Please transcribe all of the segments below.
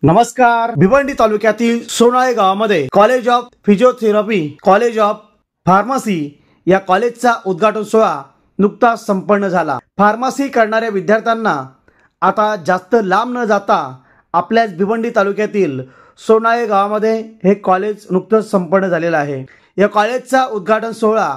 नमस्कार। भिवंडी तालुक्यातील सोनाळे गावामध्ये college of physiotherapy, college of pharmacy या कॉलेजचा उद्घाटन सोहळा नुकताच संपन्न झाला। फार्मसी करणाऱ्या विद्यार्थ्यांना आता जास्त लांब न जाता आपल्याच भिवंडी तालुक्यातील सोनाळे गावामध्ये हे कॉलेज नुकतंच संपन्न झालेलं आहे। या कॉलेजचा उद्घाटन सोहळा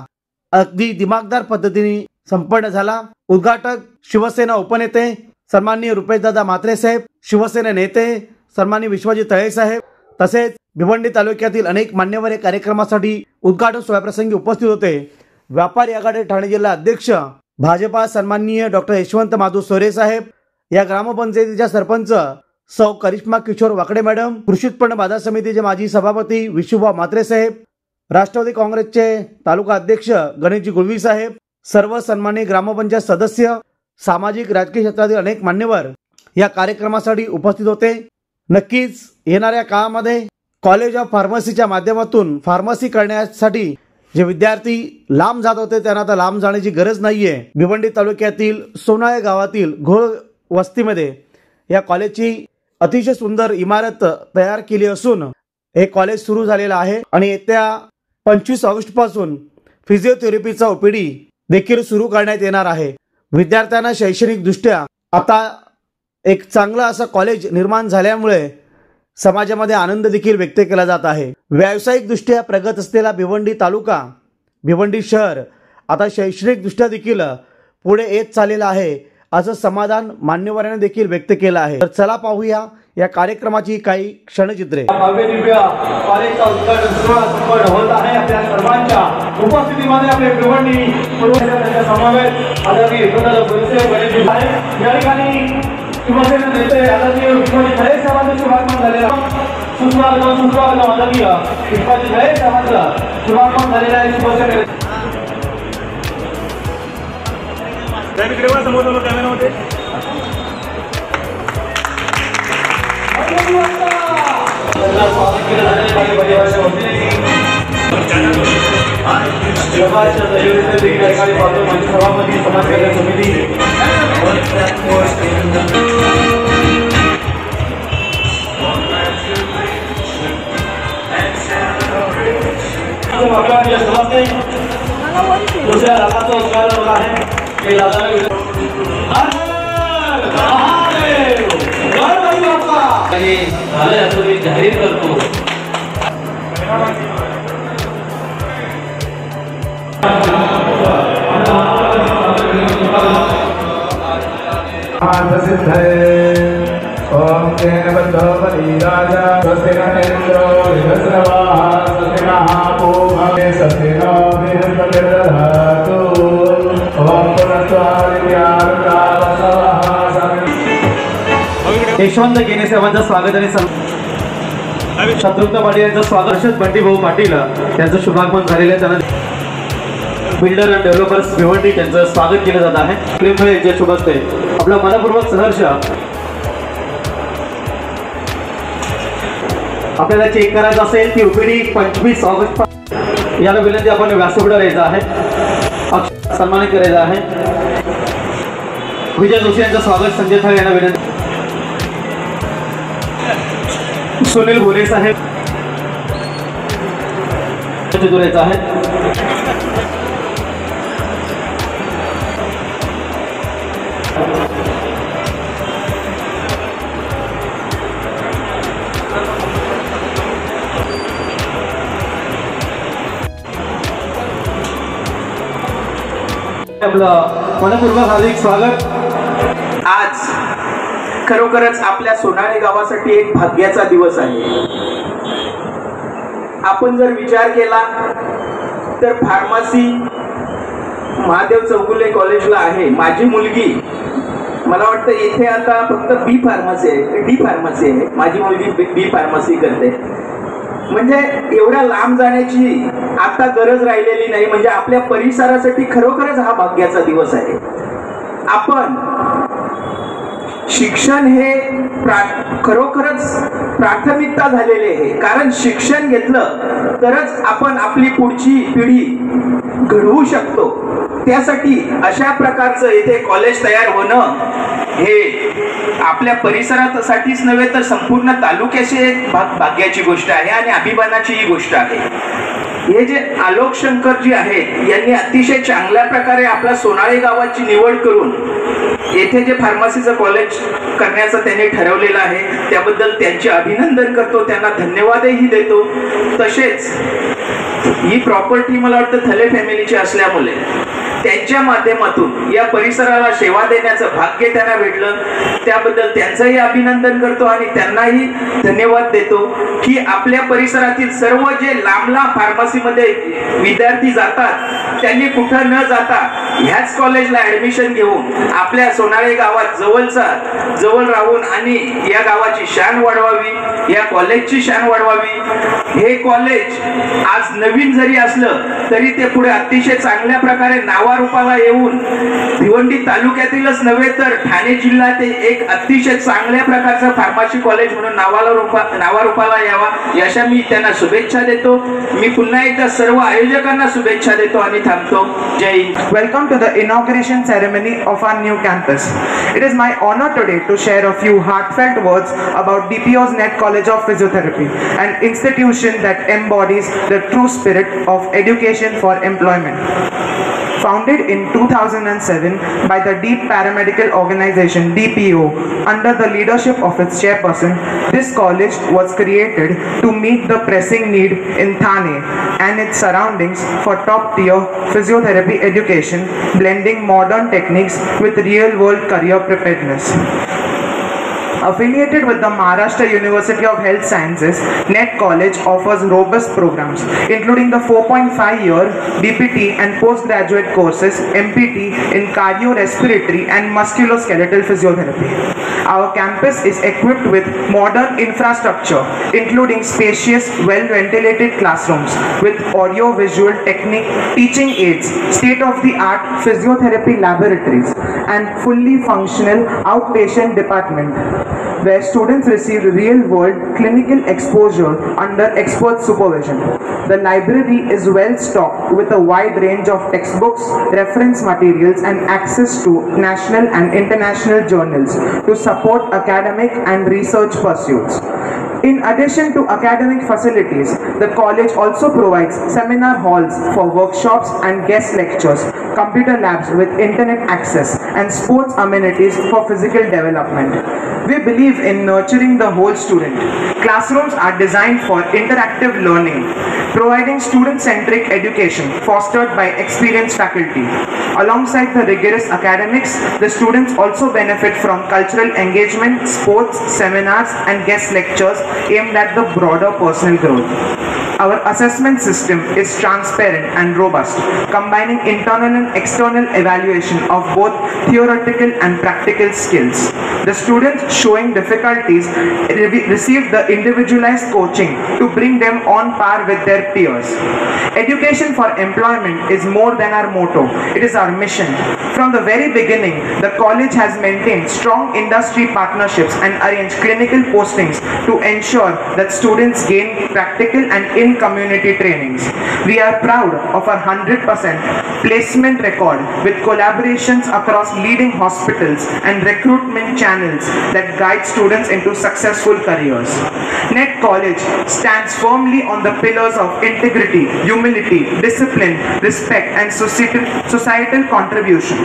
अगदी दिमागदार पद्धतीने संपन्न झाला। उद्घाटक शिवसेना उपनेते सन्माननीय रुपेशदादा म्हात्रे साहेब, शिवसेना नेते सन्माननीय विश्वजित तळे साहेब, तसेच भिवंडी तालुक्यातील अनेक मान्यवर या कार्यक्रमासाठी उद्घाटन सोहळ्याप्रसंगी उपस्थित होते। व्यापारी आघाडी ठाणे जिल्हा अध्यक्ष भाजपा सन्माननीय डॉक्टर यशवंत माधव सोरे साहेब, या ग्रामपंचायतीच्या सरपंच सौ करिश्मा किशोर वाकडे मॅडम, कृषी उत्पन्न बाजार समितीचे माजी सभापती विशुभाऊ म्हात्रे साहेब, राष्ट्रवादी काँग्रेसचे तालुका अध्यक्ष गणेशजी गुळवी साहेब, सर्व सन्माननीय ग्रामपंचायत सदस्य, सामाजिक राजकीय क्षेत्रातील अनेक मान्यवर या कार्यक्रमासाठी उपस्थित होते। नक्कीच येणाऱ्या काळामध्ये कॉलेज ऑफ फार्मसीच्या माध्यमातून फार्मसी करण्यासाठी जे विद्यार्थी लांब जात होते त्यांना आता लांब जाण्याची गरज नाहीये। भिवंडी तालुक्यातील सोनाळे गावातील घोळ वस्तीमध्ये या कॉलेजची अतिशय सुंदर इमारत तयार केली असून हे कॉलेज सुरू झालेलं आहे आणि येत्या 25 ऑगस्ट पासून फिजिओथेरपीचा ओपीडी देखील सुरू करण्यात येणार आहे। विद्यार्थ्यांना शैक्षणिक दृष्ट्या आता एक चांगला असा कॉलेज निर्माण झाल्यामुळे समाजामध्ये आनंद देखील व्यक्त केला जात आहे। व्यावसायिक दृष्ट्या प्रगत असलेला भिवंडी तालुका, भिवंडी शहर आता शैक्षणिक दृष्ट्या देखील पुढे येत चाललेला आहे असं समाधान मान्यवरांनी देखील व्यक्त केलं आहे। तर चला पाहूया या कार्यक्रमाची काही क्षणचित्रे। कॉलेजचा उद्घाटन सोहळा संपन्न होत आहे। आपल्या सर्वांच्या उपस्थितीमध्ये आपले भिवंडी पूर्वजांच्या समवेत आदरणीय विनोद बोरसे वडील आहेत। या ठिकाणी शिवसेना नेते आदरणीय विश्वजित तळे साहेबांचे शुभागमन झालेला सुस्वागत आदरणीय विश्वजित तळे साहेबांचं शुभागमन झालेलं आहे। शिवसेना समोर कॅमेरामध्ये स्वागत केलं जाणार आहे। परिवाराच्या वतीने व्यवहारच्या सहयोगाने देखील एकाने पाहतो माजी सभापती समाज कल्याण समिती दुसऱ्या रागाचं उद्घाटन आहे। हे झाले असं मी जाहीर करतो। ओम तेन बद्धो पतिराजा स्वस्ति न इंद्रो विभस्रवाः स्वस्ति नः पूर्वे स्वस्ति नो बृहस्पतिर्दधातु। ओम यशवंत गेने साहेबांचं स्वागत आणि शत्रुघ्न पाटील यांचं स्वागत, बंटीभाऊ पाटील यांचं शुभागमन झालेलं आहे। त्यांना बिल्डर अँड डेव्हलपर्स भिवंडी त्यांचं स्वागत केलं जात आहे। प्रेमळ यांच्या शुभ हस्ते आपला मनपूर्वक सहर्ष आपल्याला चेक करायचं असेल ती ओपीडी 25 ऑगस्ट याला विनंती आपण व्यासपीठावर यायचं आहे, सन्मानित करायचं आहे। विजय जोशी यांचं स्वागत, संजय थाळे यांना विनंती, सुनील भोले साहेब जोडायचं आहे। आपलं मनपूर्वक हार्दिक स्वागत। आज खरोखरच आपल्या सोनाळे गावासाठी एक भाग्याचा दिवस आहे। आपण जर विचार केला तर फार्मसी महादेव चौगुले कॉलेजला आहे। माझी मुलगी, मला वाटतं इथे आता फक्त बी फार्मसी आहे, डी फार्मसी आहे, माझी मुलगी बी फार्मसी करते। म्हणजे एवढ्या लांब जाण्याची आता गरज राहिलेली नाही। म्हणजे आपल्या परिसरासाठी खरोखरच हा भाग्याचा दिवस आहे। आपण शिक्षण हे खरोखरच प्राथमिकता झालेले आहे, कारण शिक्षण घेतलं तरच आपण आपली पुढची पिढी घडवू शकतो। त्यासाठी अशा प्रकारचं इथे कॉलेज तयार होणं हे आपल्या परिसरासाठीच नव्हे तर संपूर्ण तालुक्याची एक भाग्याची गोष्ट आहे आणि अभिमानाची ही गोष्ट आहे. हे जे आलोक शंकरजी आहेत यांनी अतिशय चांगल्या प्रकारे आपल्या सोनाळे गावाची निवड करून येथे जे फार्मसीचं कॉलेज करण्याचं त्यांनी ठरवलेलं आहे त्याबद्दल त्यांचे अभिनंदन करतो, त्यांना धन्यवादही देतो. तसेच ही प्रॉपर्टी मला वाटतं थले फॅमिलीची असल्यामुळे त्यांच्या माध्यमातून या परिसराला सेवा देण्याचं भाग्य त्यांना भेटलं, त्याबद्दल त्यांचंही अभिनंदन करतो आणि त्यांनाही धन्यवाद देतो की आपल्या परिसरातील सर्व जे लांब लांब फार्मसीमध्ये विद्यार्थी जातात त्यांनी कुठं न जाता ह्याच कॉलेजला ऍडमिशन घेऊन आपल्या सोनाळे गावात जवळ राहून आणि या गावाची शान वाढवावी, या कॉलेजची शान वाढवावी. हे कॉलेज आज नवीन जरी असलं तरी ते पुढे अतिशय चांगल्या प्रकारे नावारूपाला येऊन भिवंडी तालुक्यातीलच नव्हे तर ठाणे जिल्ह्यात एक अतिशय चांगल्या प्रकारचं फार्मसी कॉलेज म्हणून नावारूपाला यावा याच्या मी त्यांना शुभेच्छा देतो. मी पुन्हा एकदा सर्व आयोजकांना शुभेच्छा देतो आणि थांबतो. जय Hind. Welcome to the inauguration ceremony of our new campus. It is my honor today to share a few heartfelt words about DPO's NET College of Physiotherapy, an institution that embodies the true spirit of education for employment. Founded in 2007 by the Deep Paramedical Organization DPO under the leadership of its chairperson, this college was created to meet the pressing need in Thane and its surroundings for top-tier physiotherapy education, blending modern techniques with real-world career preparedness. Affiliated with the Maharashtra University of Health Sciences, NET College offers robust programs including the 4.5-year DPT and postgraduate courses MPT in cardiorespiratory and musculoskeletal physiotherapy. Our campus is equipped with modern infrastructure including spacious, well-ventilated classrooms with audio-visual technique teaching aids, state-of-the-art physiotherapy laboratories and fully functional outpatient department where students receive real-world clinical exposure under expert supervision. The library is well stocked with a wide range of textbooks, reference materials and access to national and international journals to support academic and research pursuits. In addition to academic facilities, the college also provides seminar halls for workshops and guest lectures, computer labs with internet access, and sports amenities for physical development. We believe in nurturing the whole student. Classrooms are designed for interactive learning, providing student-centric education fostered by experienced faculty. Alongside the rigorous academics, the students also benefit from cultural engagement, sports, seminars, and guest lectures aimed at the broader personal growth. Our assessment system is transparent and robust, combining internal and external evaluation of both theoretical and practical skills. The students showing difficulties receive the individualized coaching to bring them on par with their peers. Education for employment is more than our motto, it is our mission. From the very beginning, the college has maintained strong industry partnerships and arranged clinical postings to ensure that students gain practical and in-community trainings. We are proud of our 100% placement record with collaborations across leading hospitals and recruitment channels that guide students into successful careers. NET College stands firmly on the pillars of integrity, humility, discipline, respect and societal contribution.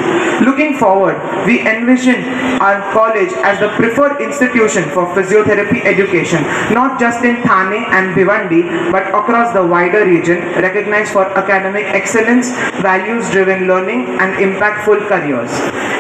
Looking forward, we envision our college as the preferred institution for physiotherapy education, not just in Thane and Bhiwandi, but across the wider region, recognized for academic excellence, values-driven learning, and impactful careers.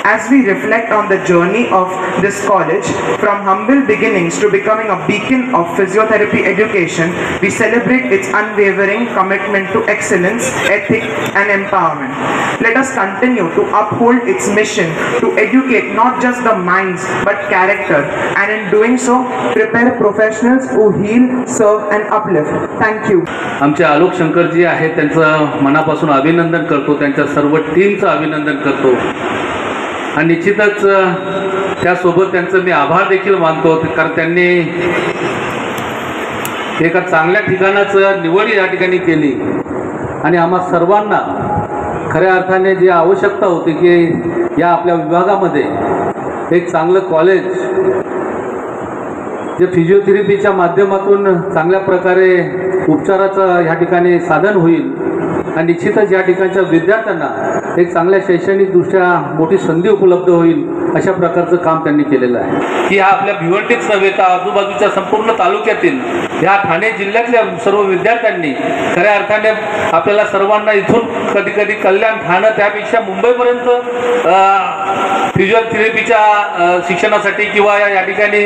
As we reflect on the journey of this college, from humble beginnings to becoming a beacon of physiotherapy education, we celebrate its unwavering commitment to excellence, ethics, and empowerment. Let us continue to uphold its mission to educate not just the minds but character, and in doing so, prepare professionals who heal, serve, and uplift. Thank you. आमचे आलोक शंकरजी आहेत, त्यांचं मनापासून अभिनंदन करतो, त्यांच्या सर्व टीमचं अभिनंदन करतो आणि निश्चितच त्यासोबत त्यांचं मी आभार देखील मानतो, कारण त्यांनी एका चांगल्या ठिकाणाचं निवड या ठिकाणी केली आणि आम्हा सर्वांना खऱ्या अर्थाने जी आवश्यकता होती की या आपल्या विभागामध्ये एक चांगलं कॉलेज जे फिजिओथेरपीच्या माध्यमातून चांगल्या प्रकारे उपचाराचं ह्या ठिकाणी साधन होईल आणि निश्चितच या ठिकाणच्या विद्यार्थ्यांना एक चांगल्या शैक्षणिकदृष्ट्या मोठी संधी उपलब्ध होईल अशा प्रकारचं काम त्यांनी केलेलं आहे की हा आपल्या भिवंडीच नव्हे तर आजूबाजूच्या संपूर्ण तालुक्यातील ह्या ठाणे जिल्ह्यातल्या सर्व विद्यार्थ्यांनी खऱ्या अर्थाने आपल्याला सर्वांना इथून कधी कधी कल्याण ठाणं त्यापेक्षा मुंबईपर्यंत फिजिओथेरपीच्या शिक्षणासाठी किंवा या ठिकाणी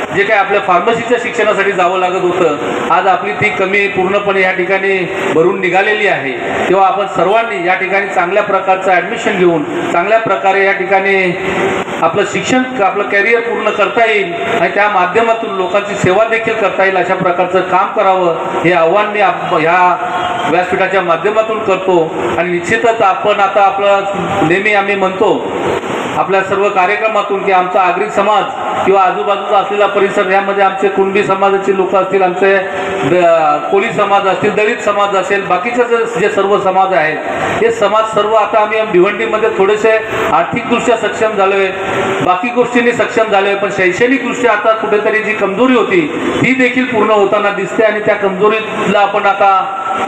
जे काही आपल्या फार्मसीच्या शिक्षणासाठी जावं लागत होतं आज आपली ती कमी पूर्णपणे या ठिकाणी भरून निघालेली आहे तेव्हा आपण सर्वांनी या ठिकाणी चांगल्या प्रकारचं ॲडमिशन घेऊन चांगल्या प्रकारे या ठिकाणी आपलं शिक्षण आपलं कॅरियर पूर्ण करता येईल आणि त्या माध्यमातून लोकांची सेवा देखील करता येईल अशा प्रकारचं काम करावं हे आव्हान मी ह्या व्यासपीठाच्या माध्यमातून करतो आणि निश्चितच आपण आता आपलं नेहमी आम्ही म्हणतो आपल्या सर्व कार्यक्रमातून की आमचा आगरी समाज किंवा आजूबाजूचा असलेला परिसर यामध्ये आमचे कुणबी समाजाचे लोक असतील आमचे कोळी समाज असतील दलित समाज असेल बाकीचे जे सर्व समाज आहेत हे समाज सर्व आता आम्ही भिवंडीमध्ये थोडेसे आर्थिकदृष्ट्या सक्षम झालो आहे बाकी गोष्टींनी सक्षम झालो आहे पण शैक्षणिकदृष्ट्या आता कुठेतरी जी कमजोरी होती ती देखील पूर्ण होताना दिसते आणि त्या कमजोरीला आपण आता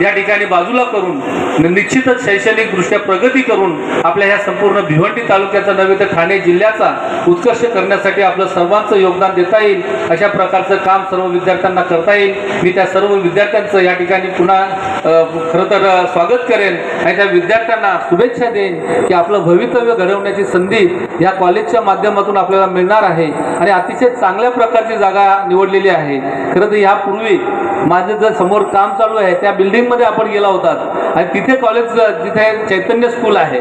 या ठिकाणी बाजूला करून निश्चितच शैक्षणिकदृष्ट्या प्रगती करून आपल्या ह्या संपूर्ण भिवंडी तालुक्याचा नव्हे तर ठाणे जिल्ह्याचा उत्कर्ष करण्यासाठी आपलं सर्वांचं योगदान देता येईल अशा प्रकारचं काम सर्व विद्यार्थ्यांना करता येईल मी त्या सर्व विद्यार्थ्यांचं या ठिकाणी पुन्हा खरं तर स्वागत करेन आणि त्या विद्यार्थ्यांना शुभेच्छा देईन की आपलं भवितव्य घडवण्याची संधी या कॉलेजच्या माध्यमातून आपल्याला मिळणार आहे आणि अतिशय चांगल्या प्रकारची जागा निवडलेली आहे खरं तर यापूर्वी माझं जर समोर काम चालू आहे त्या बिल्डिंगमध्ये आपण गेला होतात आणि तिथे कॉलेज जिथे चैतन्य स्कूल आहे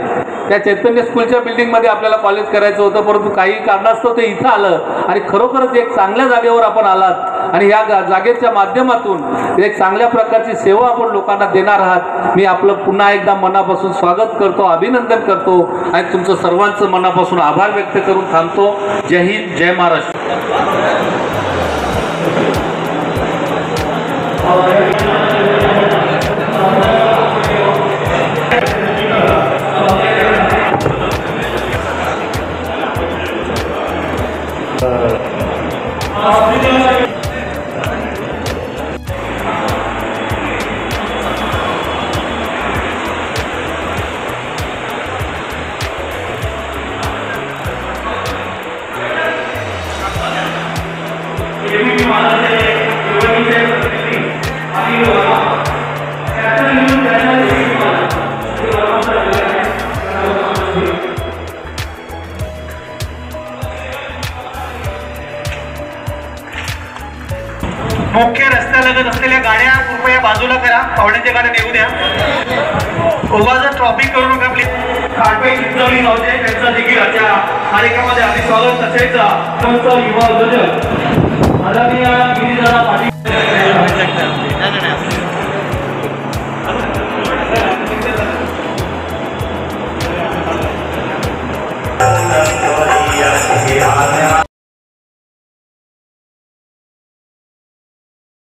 त्या चैतन्य स्कूलच्या बिल्डिंगमध्ये आपल्याला कॉलेज करायचं होतं परंतु काही कारणास्तव ते इथं आलं आणि खरोखरच एक चांगल्या जागेवर आपण आलात आणि या जागेच्या माध्यमातून एक चांगल्या प्रकारची सेवा आपण लोकांना देणार आहात मी आपलं पुन्हा एकदा मनापासून स्वागत करतो अभिनंदन करतो आणि तुमचं सर्वांचं मनापासून आभार व्यक्त करून थांबतो जय हिंद जय महाराष्ट्र मुख्य रस्त्यालगत असलेल्या गाड्या कृपया बाजूला करा पाहुण्यांच्या गाड्या नेऊ द्या उगाच ट्रॉफिक करू नका प्लीज खाटबाई चिंचवली नव्हते त्यांचं देखील आजच्या कार्यक्रमामध्ये आधी स्वागत असायचं युवा उद्योजक आदरणीय गिरीधरा पाटील